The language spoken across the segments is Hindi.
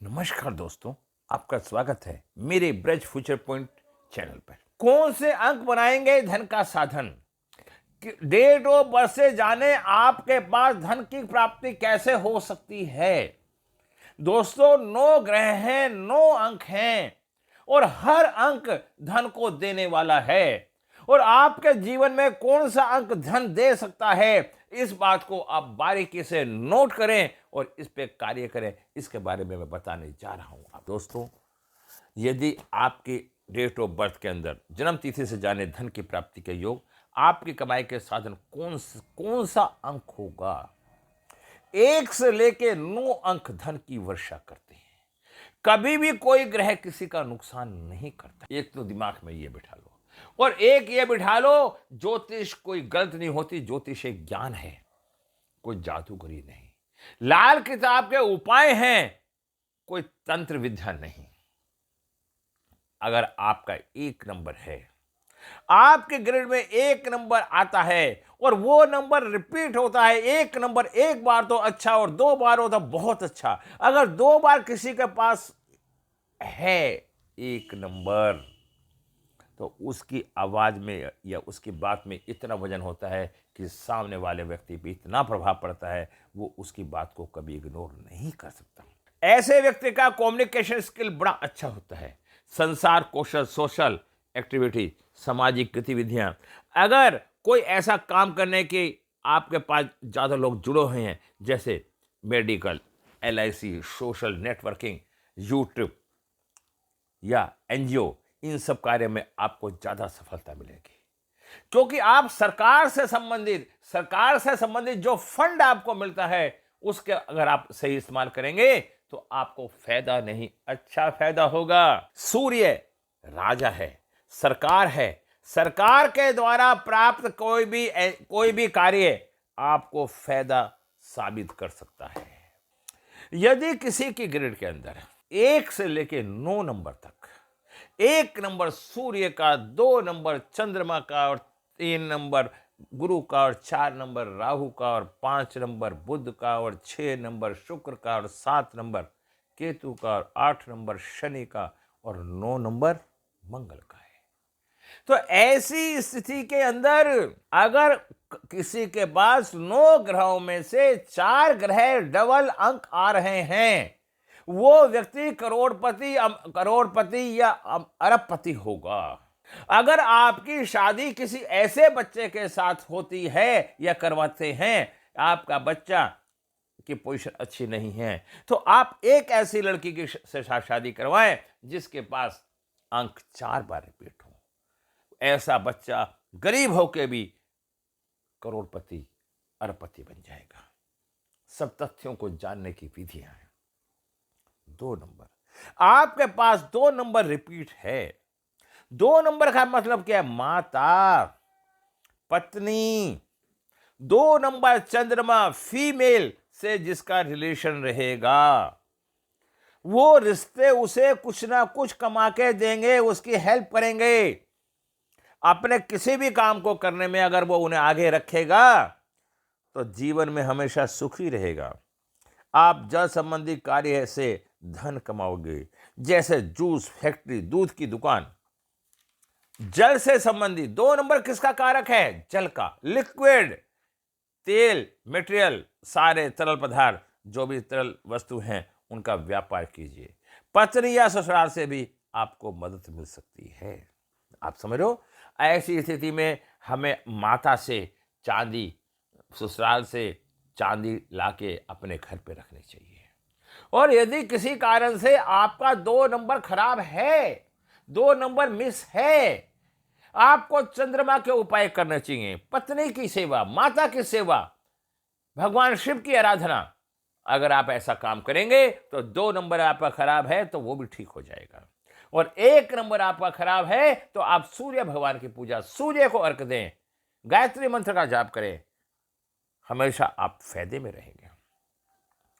नमस्कार दोस्तों, आपका स्वागत है मेरे ब्रज फ्यूचर पॉइंट चैनल पर। कौन से अंक बनाएंगे धन का साधन? डेट ऑफ बर्थ से जाने आपके पास धन की प्राप्ति कैसे हो सकती है। दोस्तों, 9 ग्रह हैं, 9 अंक हैं और हर अंक धन को देने वाला है। और आपके जीवन में कौन सा अंक धन दे सकता है, इस बात को आप बारीकी से नोट करें और इस पे कार्य करें। इसके बारे में मैं बताने जा रहा हूं। आप दोस्तों, यदि आपकी डेट ऑफ बर्थ के अंदर जन्म तिथि से जाने धन की प्राप्ति के योग, आपकी कमाई के साधन कौन सा अंक होगा। 1 से लेके 9 अंक धन की वर्षा करते हैं। कभी भी कोई ग्रह किसी का नुकसान नहीं करता। एक तो दिमाग में ये बिठा लो, और एक ये बिठा लो, ज्योतिष कोई गलत नहीं होती। ज्योतिष एक ज्ञान है, कोई जादूगरी नहीं। लाल किताब के उपाय हैं, कोई तंत्र विद्या नहीं। अगर आपका 1 नंबर है, आपके ग्रेड में 1 नंबर आता है और वो नंबर रिपीट होता है, 1 नंबर एक बार तो अच्छा और 2 बार हो तो बहुत अच्छा। अगर 2 बार किसी के पास है 1 नंबर, तो उसकी आवाज में या उसकी बात में इतना वजन होता है कि सामने वाले व्यक्ति पे इतना प्रभाव पड़ता है, वो उसकी बात को कभी इग्नोर नहीं कर सकता। ऐसे व्यक्ति का कम्युनिकेशन स्किल बड़ा अच्छा होता है। संसार कौशल, सोशल एक्टिविटी, सामाजिक गतिविधियां, अगर कोई ऐसा काम करने के आपके पास ज़्यादा लोग जुड़े हुए हैं, जैसे medical, LIC, social networking, YouTube या NGO, इन सब कार्य में आपको ज़्यादा सफलता मिलेगी। क्योंकि आप सरकार से संबंधित जो फंड आपको मिलता है, उसके अगर आप सही इस्तेमाल करेंगे तो आपको फायदा नहीं, अच्छा फायदा होगा। सूर्य राजा है, सरकार है। सरकार के द्वारा प्राप्त कोई भी कार्य आपको फायदा साबित कर सकता है। यदि किसी की ग्रेड के अंदर 1 से लेके 9 नंबर तक, 1 नंबर सूर्य का, 2 नंबर चंद्रमा का और 3 नंबर गुरु का और 4 नंबर राहु का और 5 नंबर बुध का और 6 नंबर शुक्र का और 7 नंबर केतु का और 8 नंबर शनि का और 9 नंबर मंगल का है, तो ऐसी स्थिति के अंदर अगर किसी के पास 9 ग्रहों में से 4 ग्रह डबल अंक आ रहे हैं, वो व्यक्ति करोड़पति या अरबपति होगा। अगर आपकी शादी किसी ऐसे बच्चे के साथ होती है या करवाते हैं, आपका बच्चा की पोजीशन अच्छी नहीं है, तो आप एक ऐसी लड़की की से शादी करवाएं जिसके पास अंक 4 बार रिपीट हो। ऐसा बच्चा गरीब होके भी करोड़पति, अरबपति बन जाएगा। सब तथ्यों को जानने की विधियां हैं। 2 नंबर, आपके पास 2 नंबर रिपीट है। 2 नंबर का मतलब क्या है? माता, पत्नी। 2 नंबर चंद्रमा, फीमेल से जिसका रिलेशन रहेगा, वो रिश्ते उसे कुछ ना कुछ कमा के देंगे, उसकी हेल्प करेंगे। अपने किसी भी काम को करने में अगर वो उन्हें आगे रखेगा तो जीवन में हमेशा सुखी रहेगा। आप जल संबंधी कार्य से धन कमाओगे, जैसे जूस फैक्ट्री, दूध की दुकान। जल से संबंधित 2 नंबर किसका कारक है? जल का। लिक्विड, तेल, मटेरियल, सारे तरल पदार्थ, जो भी तरल वस्तु हैं, उनका व्यापार कीजिए। पत्नी या ससुराल से भी आपको मदद मिल सकती है। आप समझ रहे हो? ऐसी स्थिति में हमें माता से चांदी, ससुराल से चांदी लाके अपने घर पे रखनी चाहिए। और यदि किसी कारण से आपका 2 नंबर खराब है, 2 नंबर मिस है, आपको चंद्रमा के उपाय करने चाहिए। पत्नी की सेवा, माता की सेवा, भगवान शिव की आराधना। अगर आप ऐसा काम करेंगे तो 2 नंबर आपका खराब है तो वो भी ठीक हो जाएगा। और 1 नंबर आपका खराब है तो आप सूर्य भगवान की पूजा, सूर्य को अर्घ दें, गायत्री मंत्र का जाप करें, हमेशा आप फायदे में रहेंगे।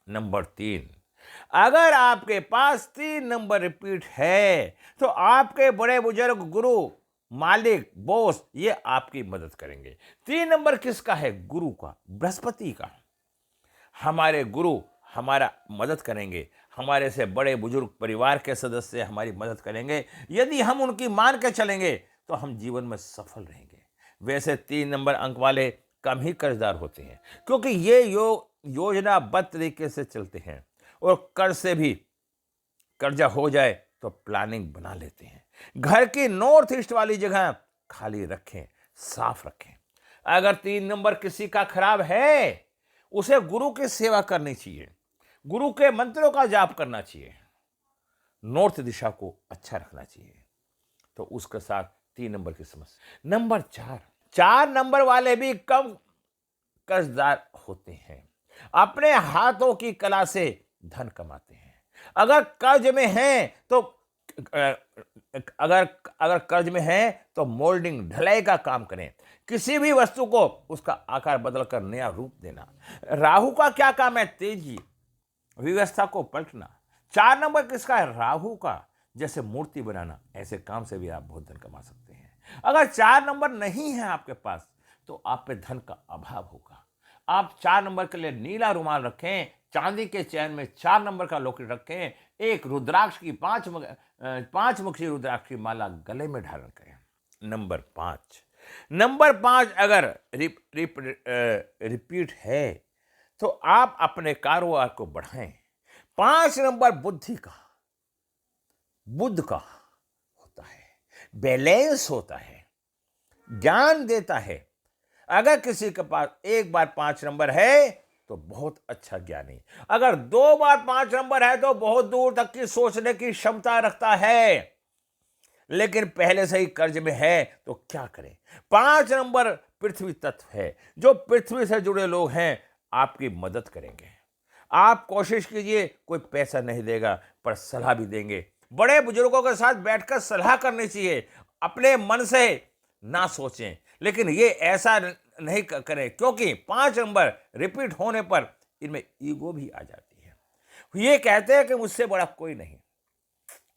नंबर 3, अगर आपके पास 3 नंबर रिपीट है तो आपके बड़े बुजुर्ग, गुरु, मालिक, बॉस, ये आपकी मदद करेंगे। 3 नंबर किसका है? गुरु का, बृहस्पति का। हमारे गुरु हमारा मदद करेंगे, हमारे से बड़े बुजुर्ग परिवार के सदस्य हमारी मदद करेंगे। यदि हम उनकी मान के चलेंगे तो हम जीवन में सफल रहेंगे। वैसे 3 नंबर अंक वाले कम ही कर्जदार होते हैं, क्योंकि ये योजनाबद्ध तरीके से चलते हैं और कर्ज से भी कर्जा हो जाए तो प्लानिंग बना लेते हैं। घर की नॉर्थ ईस्ट वाली जगह खाली रखें, साफ रखें। अगर 3 नंबर किसी का खराब है, उसे गुरु की सेवा करनी चाहिए, गुरु के मंत्रों का जाप करना चाहिए, नॉर्थ दिशा को अच्छा रखना चाहिए। तो उसके साथ 3 नंबर की समस्या। नंबर 4 नंबर वाले भी कम कर्जदार होते हैं, अपने हाथों की कला से धन कमाते हैं। अगर कर्ज में हैं तो अगर कर्ज में हैं तो मोल्डिंग, ढलाई का काम करें। किसी भी वस्तु को उसका आकार बदलकर नया रूप देना। राहु का क्या काम है? तेजी, व्यवस्था को पलटना। 4 नंबर किसका है? राहु का। जैसे मूर्ति बनाना, ऐसे काम से भी आप बहुत धन कमा सकते हैं। अगर 4 नंबर नहीं है आपके पास तो आप पे धन का अभाव होगा। आप 4 नंबर के लिए नीला रुमाल रखें, चांदी के चैन में 4 नंबर का लॉकेट रखें, एक रुद्राक्ष की 5 मुखी रुद्राक्ष की माला गले में धारण करें। नंबर 5 अगर रिपीट है तो आप अपने कारोबार को बढ़ाएं। 5 नंबर बुद्ध का होता है, बैलेंस होता है, ज्ञान देता है। अगर किसी के पास एक बार 5 नंबर है तो बहुत अच्छा ज्ञानी, अगर 2 बार 5 नंबर है तो बहुत दूर तक की सोचने की क्षमता रखता है। लेकिन पहले से ही कर्ज में है तो क्या करें? 5 नंबर पृथ्वी तत्व है। जो पृथ्वी से जुड़े लोग हैं आपकी मदद करेंगे। आप कोशिश कीजिए, कोई पैसा नहीं देगा पर सलाह भी देंगे। बड़े बुजुर्गों के साथ बैठकर सलाह करनी चाहिए। अपने मन से ना सोचें, लेकिन ये ऐसा नहीं करें, क्योंकि 5 नंबर रिपीट होने पर इनमें ईगो भी आ जाती है। ये कहते हैं कि मुझसे बड़ा कोई नहीं।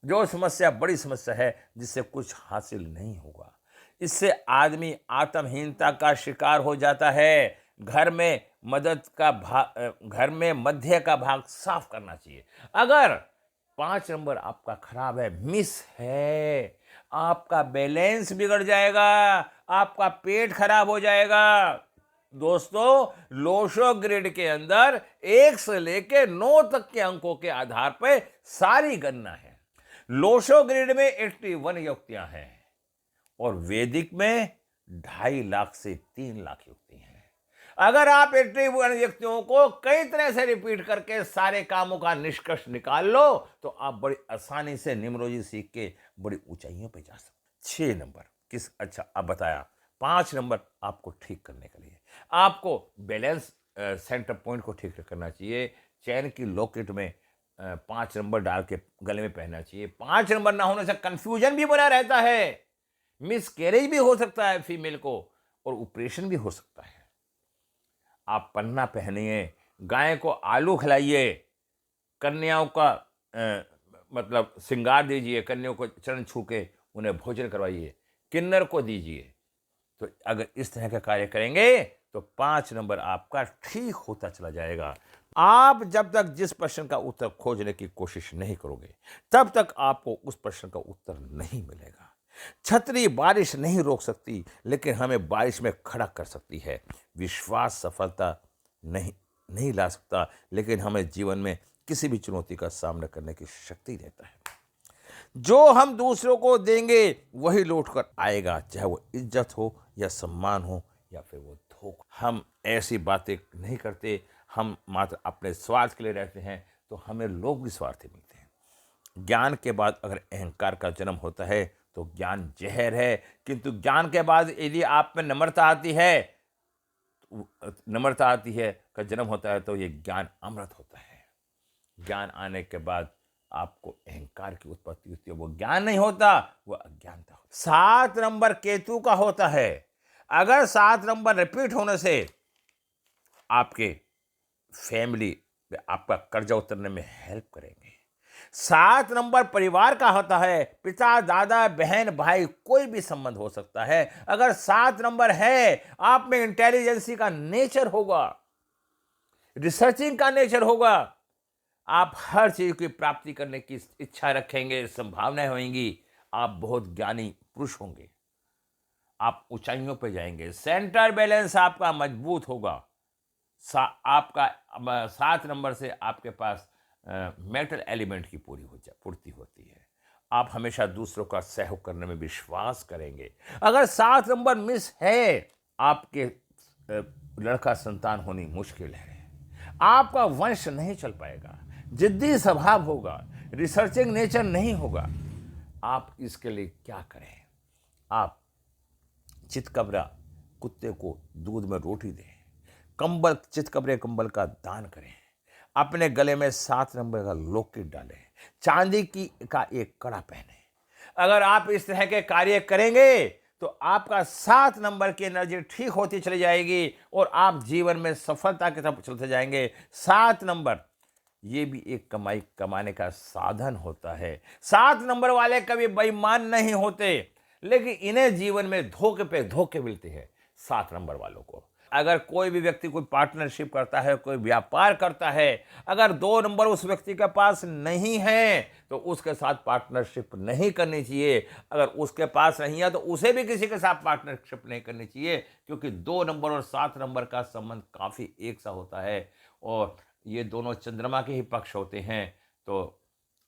जो समस्या बड़ी समस्या है जिससे कुछ हासिल नहीं होगा, इससे आदमी आत्महीनता का शिकार हो जाता है। घर में मध्य का भाग साफ करना चाहिए। अगर 5 नंबर आपका खराब है, मिस है, आपका बैलेंस बिगड़ जाएगा, आपका पेट खराब हो जाएगा। दोस्तों, लोशो ग्रिड के अंदर 1 से लेकर 9 तक के अंकों के आधार पर सारी गणना है। लोशो ग्रिड में 81 युक्तियां हैं और वैदिक में 2.5 लाख से 3 लाख युक्ति हैं। अगर आप 81 युक्तियों को कई तरह से रिपीट करके सारे कामों का निष्कर्ष निकाल लो तो आप बड़ी आसानी से न्यूमरोलॉजी सीख के बड़ी ऊंचाइयों पे जा सकते। 6 नंबर अच्छा, अब बताया 5 नंबर आपको ठीक करने के लिए आपको बैलेंस सेंटर पॉइंट को ठीक करना चाहिए। चैन की लॉकेट में 5 नंबर डाल के गले में पहनना चाहिए। 5 नंबर ना होने से कंफ्यूजन भी बना रहता है, मिसकैरेज भी हो सकता है फीमेल को, और ऑपरेशन भी हो सकता है। आप पन्ना पहनिए, गाय को आलू खिलाइए, कन्याओं का मतलब श्रृंगार दीजिए, कन्याओं को चरण छू के उन्हें भोजन करवाइए, किन्नर को दीजिए। तो अगर इस तरह का कार्य करेंगे तो 5 नंबर आपका ठीक होता चला जाएगा। आप जब तक जिस प्रश्न का उत्तर खोजने की कोशिश नहीं करोगे तब तक आपको उस प्रश्न का उत्तर नहीं मिलेगा। छतरी बारिश नहीं रोक सकती, लेकिन हमें बारिश में खड़ा कर सकती है। विश्वास सफलता नहीं ला सकता, लेकिन हमें जीवन में किसी भी चुनौती का सामना करने की शक्ति देता है। जो हम दूसरों को देंगे वही लौट कर आएगा, चाहे वो इज्जत हो या सम्मान हो या फिर वो धोखा। हम ऐसी बातें नहीं करते, हम मात्र अपने स्वार्थ के लिए रहते हैं, तो हमें लोग भी स्वार्थी मिलते हैं। ज्ञान के बाद अगर अहंकार का जन्म होता है तो ज्ञान जहर है, किंतु ज्ञान के बाद यदि आप में नम्रता आती है का जन्म होता है तो ये ज्ञान अमृत होता है। ज्ञान आने के बाद आपको अहंकार की उत्पत्ति होती है, वो ज्ञान नहीं होता, वो अज्ञानता होता। 7 नंबर केतु का होता है। अगर 7 नंबर रिपीट होने से आपके फैमिली में आपका कर्जा उतरने में हेल्प करेंगे। 7 नंबर परिवार का होता है। पिता, दादा, बहन, भाई, कोई भी संबंध हो सकता है। अगर 7 नंबर है, आप में इंटेलिजेंसी का नेचर होगा, रिसर्चिंग का नेचर होगा, आप हर चीज की प्राप्ति करने की इच्छा रखेंगे, संभावनाएं होंगी। आप बहुत ज्ञानी पुरुष होंगे, आप ऊंचाइयों पर जाएंगे। सेंटर बैलेंस आपका मजबूत होगा। आपका 7 नंबर से आपके पास मेटल एलिमेंट की पूर्ति होती है। आप हमेशा दूसरों का सहयोग करने में विश्वास करेंगे। अगर 7 नंबर मिस है, आपके लड़का संतान होनी मुश्किल है। आपका वंश नहीं चल पाएगा, जिद्दी स्वभाव होगा, रिसर्चिंग नेचर नहीं होगा। आप इसके लिए क्या करें? आप चितकबरा कुत्ते को दूध में रोटी दें, कंबल चितकबरे कंबल का दान करें, अपने गले में 7 नंबर का लॉकेट डालें, चांदी की का एक कड़ा पहने। अगर आप इस तरह के कार्य करेंगे तो आपका 7 नंबर की एनर्जी ठीक होती चली जाएगी और आप जीवन में सफलता की तरफ चलते जाएंगे। 7 नंबर ये भी एक कमाने का साधन होता है। 7 नंबर वाले कभी बेईमान नहीं होते, लेकिन इन्हें जीवन में धोखे पे धोखे मिलते हैं 7 नंबर वालों को। अगर कोई भी व्यक्ति कोई पार्टनरशिप करता है, कोई व्यापार करता है, अगर 2 नंबर उस व्यक्ति के पास नहीं है तो उसके साथ पार्टनरशिप नहीं करनी चाहिए। अगर उसके पास नहीं है तो उसे भी किसी के साथ पार्टनरशिप नहीं करनी चाहिए, क्योंकि 2 नंबर और 7 नंबर का संबंध काफ़ी एक सा होता है और ये दोनों चंद्रमा के ही पक्ष होते हैं। तो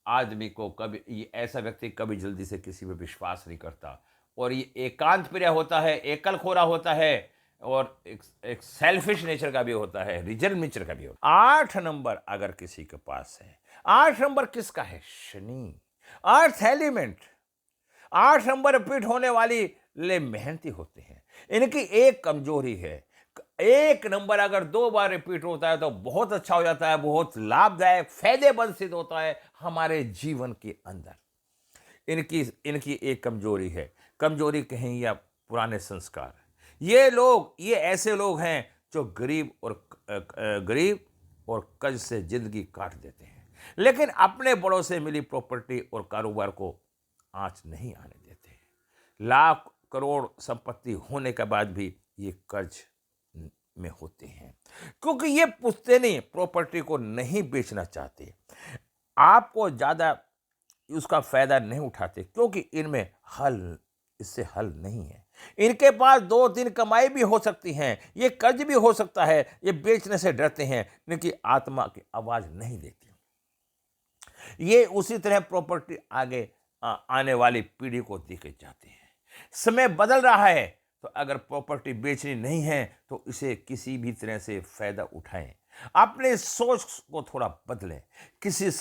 आदमी को कभी ये ऐसा व्यक्ति कभी जल्दी से किसी पे विश्वास नहीं करता और ये एकांत प्रिय होता है, एकल खोरा होता है और एक सेल्फिश नेचर का भी होता है, रिजर्व नेचर का भी होता है। 8 नंबर अगर किसी के पास है, 8 नंबर किसका है? Shani, earth element. 8 number repeat होने वाली ले मेहनती होते हैं। इनकी एक कमजोरी है, 1 नंबर अगर 2 बार रिपीट होता है तो बहुत अच्छा हो जाता है, बहुत लाभदायक फायदेमंद सिद्ध होता है हमारे जीवन के अंदर। इनकी एक कमजोरी है, कमजोरी कहें या पुराने संस्कार। ये ऐसे लोग हैं जो गरीब और कर्ज से जिंदगी काट देते हैं, लेकिन अपने बड़ों से मिली प्रॉपर्टी और कारोबार को आंच नहीं आने देते। लाख करोड़ संपत्ति होने के बाद भी ये कर्ज में होते हैं, क्योंकि ये पुश्तैनी प्रॉपर्टी को नहीं बेचना चाहते, आपको ज्यादा उसका फायदा नहीं उठाते, क्योंकि इनमें इससे हल नहीं है। इनके पास 2-3 कमाई भी हो सकती हैं, ये कर्ज भी हो सकता है, ये बेचने से डरते हैं, इनकी आत्मा की आवाज नहीं देती। ये उसी तरह प्रॉपर्टी आगे आने वाली पीढ़ी को देके जाते हैं। समय बदल रहा है, तो अगर प्रॉपर्टी बेचनी नहीं है तो इसे किसी भी तरह से फायदा उठाएं। अपने सोच को थोड़ा बदलें। किसी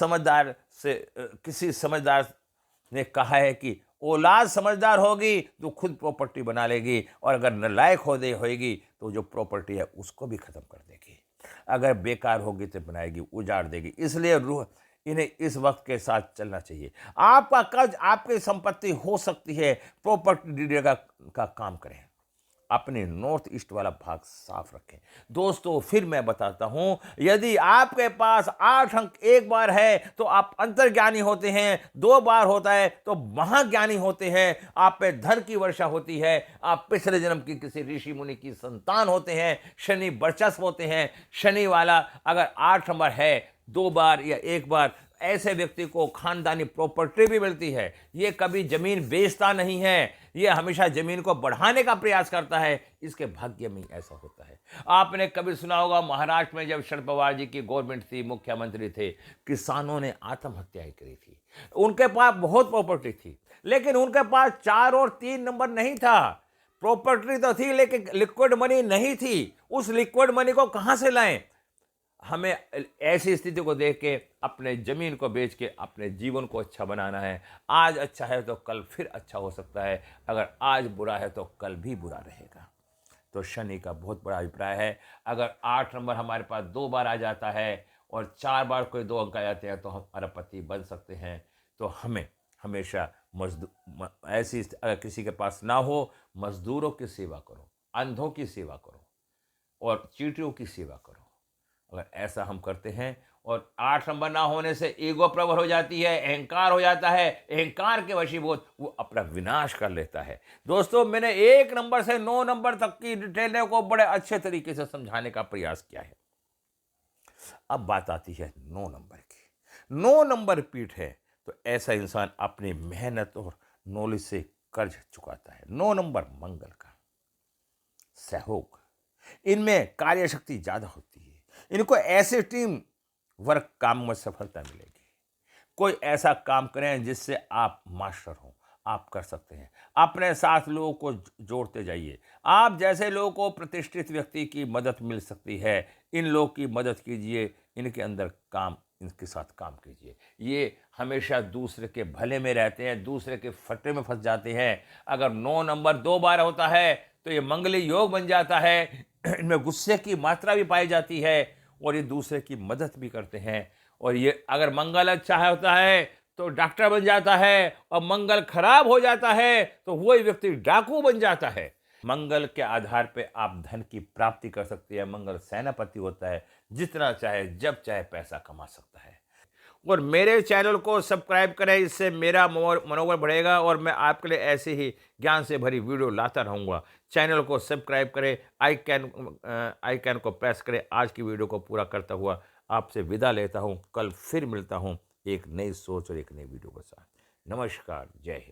समझदार ने कहा है कि औलाद समझदार होगी तो खुद प्रॉपर्टी बना लेगी, और अगर नालायक होगी तो जो प्रॉपर्टी है उसको भी खत्म कर देगी। अगर बेकार होगी तो बनाएगी, उजाड़ देगी। इसलिए इन्हें इस वक्त के साथ चलना चाहिए। आपका कर्ज आपकी संपत्ति हो सकती है, प्रॉपर्टी डीलर का काम करें। अपने नॉर्थ ईस्ट वाला भाग साफ रखें। दोस्तों फिर मैं बताता हूं, यदि आपके पास 8 अंक एक बार है तो आप अंतर्ज्ञानी होते हैं, 2 बार होता है तो महाज्ञानी होते हैं, आप पे धन की वर्षा होती है, आप पिछले जन्म की किसी ऋषि मुनि की संतान होते हैं, शनि वर्चस्व होते हैं। शनि वाला अगर 8 नंबर है 2 बार या 1 बार, ऐसे व्यक्ति को खानदानी प्रॉपर्टी भी मिलती है। ये कभी जमीन बेचता नहीं है, ये हमेशा जमीन को बढ़ाने का प्रयास करता है, इसके भाग्य में ऐसा होता है। आपने कभी सुना होगा महाराष्ट्र में जब शरद पवार जी की गवर्नमेंट थी, मुख्यमंत्री थे, किसानों ने आत्महत्याएं करी थी। उनके पास बहुत प्रॉपर्टी थी, लेकिन उनके पास 4 और 3 नंबर नहीं था। प्रॉपर्टी तो थी लेकिन लिक्विड मनी नहीं थी। उस लिक्विड मनी को कहां से लाएं? हमें ऐसी स्थिति को देख के अपने जमीन को बेच के अपने जीवन को अच्छा बनाना है। आज अच्छा है तो कल फिर अच्छा हो सकता है, अगर आज बुरा है तो कल भी बुरा रहेगा। तो शनि का बहुत बड़ा अभिप्राय है। अगर 8 नंबर हमारे पास 2 बार आ जाता है और 4 बार कोई 2 अंक आ जाते हैं तो हम अरबपति बन सकते हैं। तो हमें हमेशा ऐसी अगर किसी के पास ना हो, मजदूरों की सेवा करो, अंधों की सेवा करो और चींटियों की सेवा करो। अगर ऐसा हम करते हैं और 8 नंबर ना होने से ईगो प्रबल हो जाती है, अहंकार हो जाता है, अहंकार के वशीभूत वो अपना विनाश कर लेता है। दोस्तों मैंने 1 नंबर से 9 नंबर तक की डिटेल को बड़े अच्छे तरीके से समझाने का प्रयास किया है। अब बात आती है 9 नंबर की। 9 नंबर पीठ है तो ऐसा इंसान अपनी मेहनत और नॉलेज से कर्ज चुकाता है। 9 नंबर मंगल का सहयोग, इनमें कार्य शक्ति ज्यादा होती है। इनको ऐसे टीम वर्क काम में सफलता मिलेगी। कोई ऐसा काम करें जिससे आप मास्टर हो, आप कर सकते हैं। अपने साथ लोगों को जोड़ते जाइए। आप जैसे लोगों को प्रतिष्ठित व्यक्ति की मदद मिल सकती है। इन लोग की मदद कीजिए, इनके अंदर काम, इनके साथ काम कीजिए। ये हमेशा दूसरे के भले में रहते हैं, दूसरे के फटरे में फंस जाते हैं। अगर 9 नंबर 2 बार होता है तो ये मंगली योग बन जाता है। इनमें गुस्से की मात्रा भी पाई जाती है और ये दूसरे की मदद भी करते हैं। और ये अगर मंगल अच्छा होता है तो डॉक्टर बन जाता है, और मंगल खराब हो जाता है तो वही व्यक्ति डाकू बन जाता है। मंगल के आधार पे आप धन की प्राप्ति कर सकते हैं। मंगल सेनापति होता है, जितना चाहे जब चाहे पैसा कमा सकता है। और मेरे चैनल को सब्सक्राइब करें, इससे मेरा मनोबल बढ़ेगा और मैं आपके लिए ऐसे ही ज्ञान से भरी वीडियो लाता रहूँगा। चैनल को सब्सक्राइब करें, आइकन को प्रेस करें। आज की वीडियो को पूरा करता हुआ आपसे विदा लेता हूँ। कल फिर मिलता हूँ एक नई सोच और एक नई वीडियो के साथ। नमस्कार, जय हिंद।